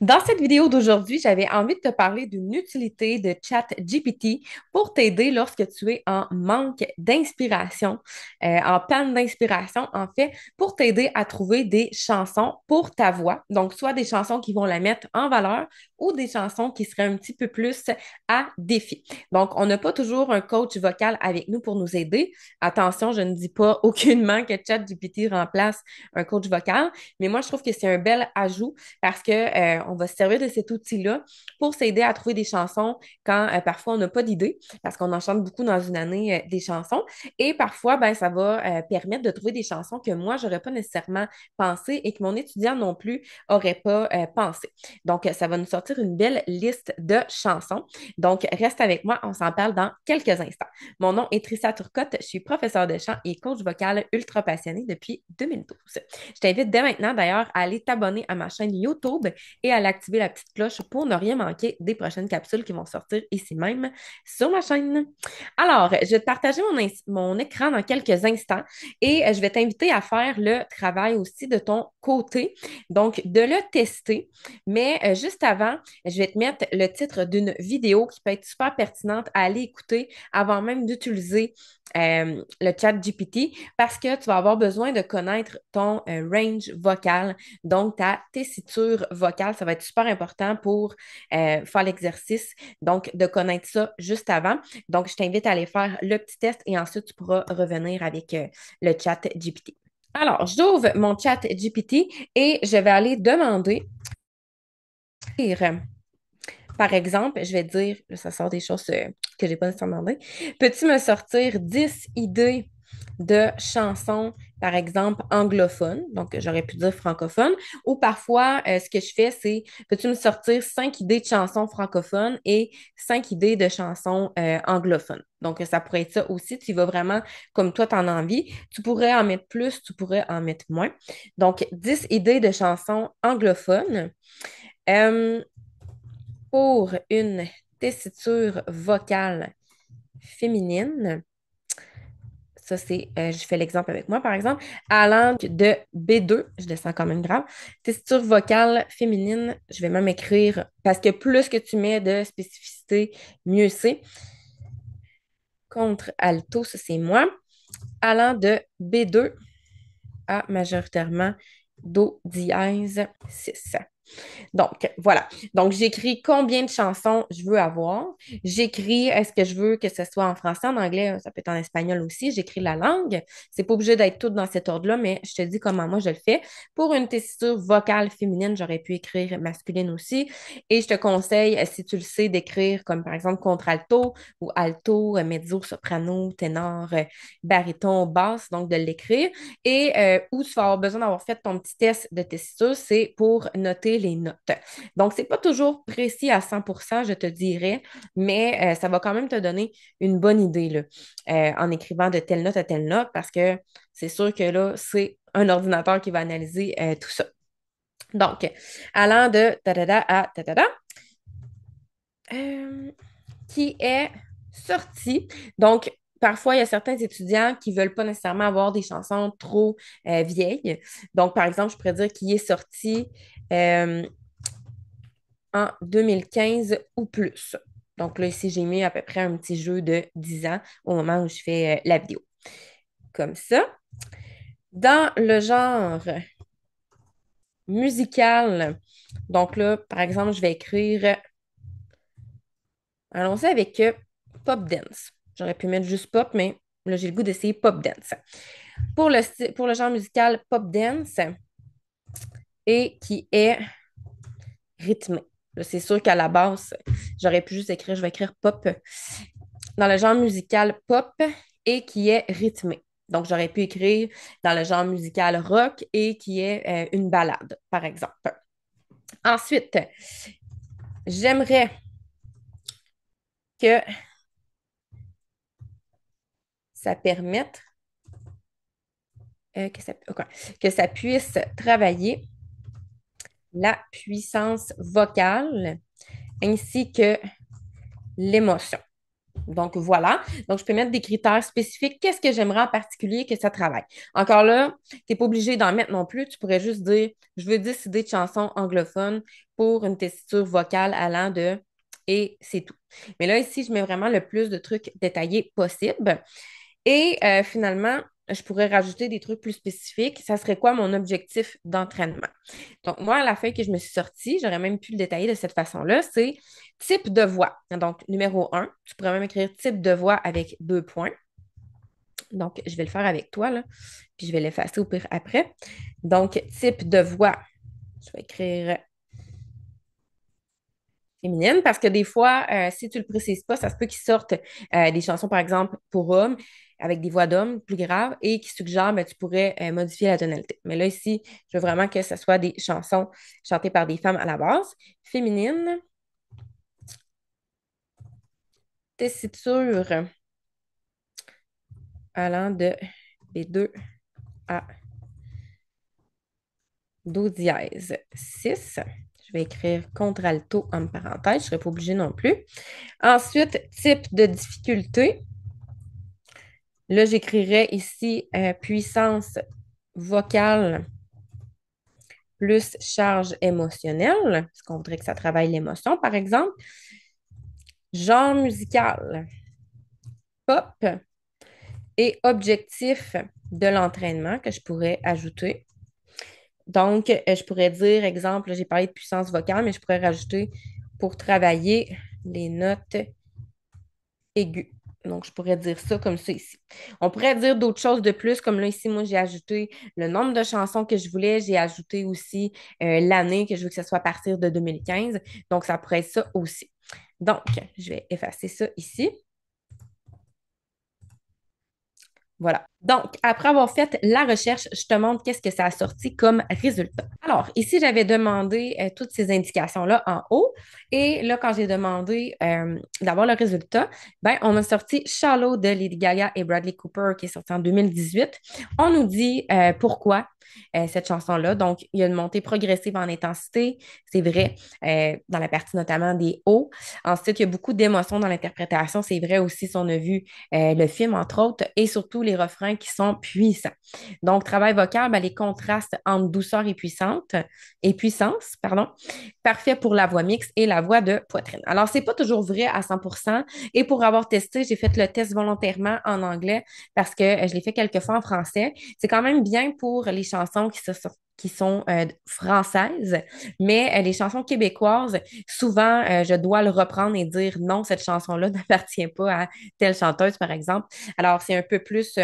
Dans cette vidéo d'aujourd'hui, j'avais envie de te parler d'une utilité de ChatGPT pour t'aider lorsque tu es en manque d'inspiration, en panne d'inspiration, en fait, pour t'aider à trouver des chansons pour ta voix. Donc, soit des chansons qui vont la mettre en valeur ou des chansons qui seraient un petit peu plus à défi. Donc, on n'a pas toujours un coach vocal avec nous pour nous aider. Attention, je ne dis pas aucunement que ChatGPT remplace un coach vocal, mais moi, je trouve que c'est un bel ajout parce que on va se servir de cet outil-là pour s'aider à trouver des chansons quand parfois on n'a pas d'idée, parce qu'on en chante beaucoup dans une année des chansons. Et parfois, ben, ça va permettre de trouver des chansons que moi, j'aurais pas nécessairement pensé et que mon étudiant non plus aurait pas pensé. Donc, ça va nous sortir une belle liste de chansons. Donc, reste avec moi, on s'en parle dans quelques instants. Mon nom est Trissa Turcotte, je suis professeure de chant et coach vocal ultra passionnée depuis 2012. Je t'invite dès maintenant d'ailleurs à aller t'abonner à ma chaîne YouTube et à activer la petite cloche pour ne rien manquer des prochaines capsules qui vont sortir ici même sur ma chaîne. Alors, je vais te partager mon écran dans quelques instants et je vais t'inviter à faire le travail aussi de ton côté, donc de le tester. Mais juste avant, je vais te mettre le titre d'une vidéo qui peut être super pertinente à aller écouter avant même d'utiliser le chat GPT parce que tu vas avoir besoin de connaître ton range vocal, donc ta tessiture vocale. Ça va être super important pour faire l'exercice, donc de connaître ça juste avant. Donc, je t'invite à aller faire le petit test et ensuite tu pourras revenir avec le chat GPT. Alors, j'ouvre mon chat GPT et je vais aller demander, par exemple, je vais dire, là, ça sort des choses que j'ai pas nécessairement demandé. Peux-tu me sortir 10 idées de chansons, par exemple, anglophones? Donc, j'aurais pu dire francophones. Ou parfois, ce que je fais, c'est, peux-tu me sortir 5 idées de chansons francophones et 5 idées de chansons anglophones? Donc, ça pourrait être ça aussi. Tu vas vraiment comme toi, tu en as envie. Tu pourrais en mettre plus, tu pourrais en mettre moins. Donc, 10 idées de chansons anglophones. Euh, pour une tessiture vocale féminine, ça c'est, je fais l'exemple avec moi par exemple, à langue de B2, je descends quand même grave, tessiture vocale féminine, je vais même écrire, parce que plus que tu mets de spécificité, mieux c'est. Contre alto, ça c'est moi, allant de B2 à majoritairement Do dièse 6. Donc, voilà. Donc, j'écris combien de chansons je veux avoir. J'écris, est-ce que je veux que ce soit en français, en anglais, ça peut être en espagnol aussi. J'écris la langue. C'est pas obligé d'être tout dans cet ordre-là, mais je te dis comment moi je le fais. Pour une tessiture vocale féminine, j'aurais pu écrire masculine aussi. Et je te conseille, si tu le sais, d'écrire comme par exemple contralto ou alto, mezzo, soprano, ténor, baryton, basse, donc de l'écrire. Et où tu vas avoir besoin d'avoir fait ton petit test de tessiture, c'est pour noter les notes. Donc, c'est pas toujours précis à 100%, je te dirais, mais ça va quand même te donner une bonne idée là, en écrivant de telle note à telle note, parce que c'est sûr que là, c'est un ordinateur qui va analyser tout ça. Donc, allant de ta-da-da à ta-da-da, euh, qui est sorti. Donc, parfois, il y a certains étudiants qui ne veulent pas nécessairement avoir des chansons trop vieilles. Donc, par exemple, je pourrais dire qu'il est sorti euh, en 2015 ou plus. Donc là, ici, j'ai mis à peu près un petit jeu de 10 ans au moment où je fais la vidéo. Comme ça. Dans le genre musical, donc là, par exemple, je vais écrire, allons-y avec pop dance. J'aurais pu mettre juste pop, mais là, j'ai le goût d'essayer pop dance. Pour le genre musical pop dance et qui est rythmé. Là, c'est sûr qu'à la base, j'aurais pu juste écrire, je vais écrire pop dans le genre musical pop et qui est rythmé. Donc, j'aurais pu écrire dans le genre musical rock et qui est une ballade, par exemple. Ensuite, j'aimerais que ça permette ok, que ça puisse travailler la puissance vocale ainsi que l'émotion. Donc voilà. Donc, je peux mettre des critères spécifiques. Qu'est-ce que j'aimerais en particulier que ça travaille? Encore là, tu n'es pas obligé d'en mettre non plus. Tu pourrais juste dire, je veux 10 idées de chansons anglophones pour une tessiture vocale allant de et c'est tout. Mais là, ici, je mets vraiment le plus de trucs détaillés possible. Et finalement, je pourrais rajouter des trucs plus spécifiques. Ça serait quoi mon objectif d'entraînement? Donc, moi, à la fin que je me suis sortie, j'aurais même pu le détailler de cette façon-là, c'est type de voix. Donc, numéro un, tu pourrais même écrire type de voix avec 2 points. Donc, je vais le faire avec toi, là, puis je vais l'effacer au pire après. Donc, type de voix, je vais écrire féminine parce que des fois, si tu ne le précises pas, ça se peut qu'ils sortent des chansons, par exemple, pour hommes, avec des voix d'hommes plus graves et qui suggèrent, ben, tu pourrais modifier la tonalité. Mais là, ici, je veux vraiment que ce soit des chansons chantées par des femmes à la base. Féminine, tessiture allant de B2 à Do dièse 6. Je vais écrire contralto en parenthèse, je ne serai pas obligée non plus. Ensuite, type de difficulté. Là, j'écrirais ici puissance vocale plus charge émotionnelle, parce qu'on voudrait que ça travaille l'émotion, par exemple. Genre musical, pop et objectif de l'entraînement que je pourrais ajouter. Donc, je pourrais dire, exemple, j'ai parlé de puissance vocale, mais je pourrais rajouter pour travailler les notes aiguës. Donc, je pourrais dire ça comme ça ici. On pourrait dire d'autres choses de plus, comme là, ici, moi, j'ai ajouté le nombre de chansons que je voulais. J'ai ajouté aussi l'année que je veux que ce soit à partir de 2015. Donc, ça pourrait être ça aussi. Donc, je vais effacer ça ici. Voilà. Donc, après avoir fait la recherche, je te montre qu'est-ce que ça a sorti comme résultat. Alors, ici, j'avais demandé toutes ces indications-là en haut. Et là, quand j'ai demandé d'avoir le résultat, ben, on a sorti Shallow de Lady Gaga et Bradley Cooper qui est sorti en 2018. On nous dit pourquoi cette chanson-là. Donc, il y a une montée progressive en intensité, c'est vrai, dans la partie notamment des hauts. Ensuite, il y a beaucoup d'émotions dans l'interprétation, c'est vrai aussi si on a vu le film, entre autres, et surtout les refrains qui sont puissants. Donc, travail vocal, ben, les contrastes entre douceur et puissance, pardon, parfait pour la voix mixte et la voix de poitrine. Alors, c'est pas toujours vrai à 100%. Et pour avoir testé, j'ai fait le test volontairement en anglais parce que je l'ai fait quelques fois en français. C'est quand même bien pour les chansons qui sont françaises, mais les chansons québécoises, souvent, je dois le reprendre et dire non, cette chanson-là n'appartient pas à telle chanteuse, par exemple. Alors, c'est un peu plus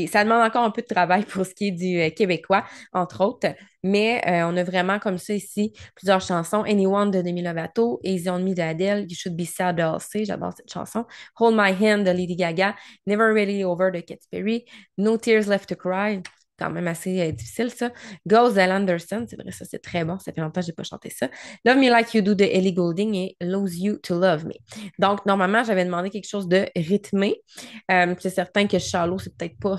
ça demande encore un peu de travail pour ce qui est du québécois, entre autres. Mais on a vraiment comme ça ici plusieurs chansons. Anyone de Demi Lovato, Easy on Me de Adele, You Should Be Sad de Halsey, j'adore cette chanson. Hold My Hand de Lady Gaga, Never Really Over de Katy Perry, No Tears Left to Cry, quand même assez difficile ça. Ghost de Anderson, c'est vrai, ça c'est très bon, ça fait longtemps que j'ai pas chanté ça. Love Me Like You Do de Ellie Goulding et Lose You to Love Me. Donc, normalement, j'avais demandé quelque chose de rythmé. C'est certain que Shallow, c'est peut-être pas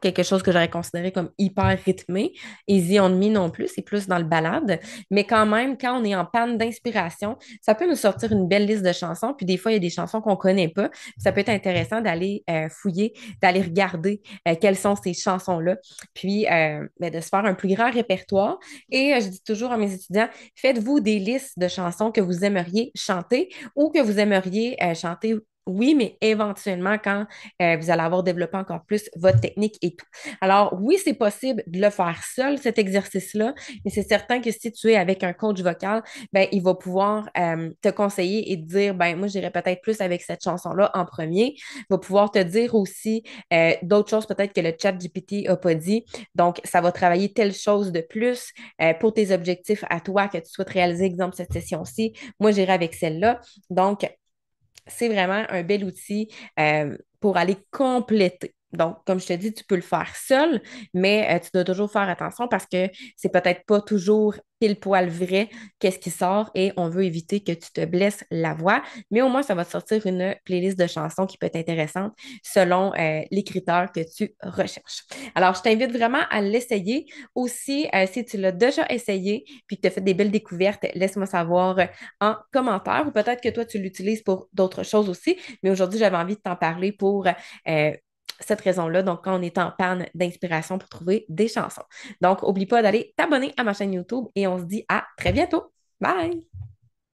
quelque chose que j'aurais considéré comme hyper rythmé. Easy on Me non plus, c'est plus dans le balade. Mais quand même, quand on est en panne d'inspiration, ça peut nous sortir une belle liste de chansons. Puis des fois, il y a des chansons qu'on connaît pas. Ça peut être intéressant d'aller fouiller, d'aller regarder quelles sont ces chansons-là. Puis ben, de se faire un plus grand répertoire. Et je dis toujours à mes étudiants, faites-vous des listes de chansons que vous aimeriez chanter ou que vous aimeriez chanter oui, mais éventuellement, quand vous allez avoir développé encore plus votre technique et tout. Alors, oui, c'est possible de le faire seul, cet exercice-là, mais c'est certain que si tu es avec un coach vocal, ben, il va pouvoir te conseiller et te dire, ben, moi, j'irais peut-être plus avec cette chanson-là en premier. Il va pouvoir te dire aussi d'autres choses peut-être que le chat GPT n'a pas dit. Donc, ça va travailler telle chose de plus pour tes objectifs à toi que tu souhaites réaliser, exemple, cette session-ci. Moi, j'irai avec celle-là. Donc, c'est vraiment un bel outil pour aller compléter. Donc, comme je te dis, tu peux le faire seul, mais tu dois toujours faire attention parce que c'est peut-être pas toujours pile poil vrai qu'est-ce qui sort et on veut éviter que tu te blesses la voix. Mais au moins, ça va te sortir une playlist de chansons qui peut être intéressante selon les critères que tu recherches. Alors, je t'invite vraiment à l'essayer. Aussi, si tu l'as déjà essayé puis que tu as fait des belles découvertes, laisse-moi savoir en commentaire ou peut-être que toi, tu l'utilises pour d'autres choses aussi. Mais aujourd'hui, j'avais envie de t'en parler pour cette raison-là. Donc, quand on est en panne d'inspiration pour trouver des chansons. Donc, oublie pas d'aller t'abonner à ma chaîne YouTube et on se dit à très bientôt. Bye!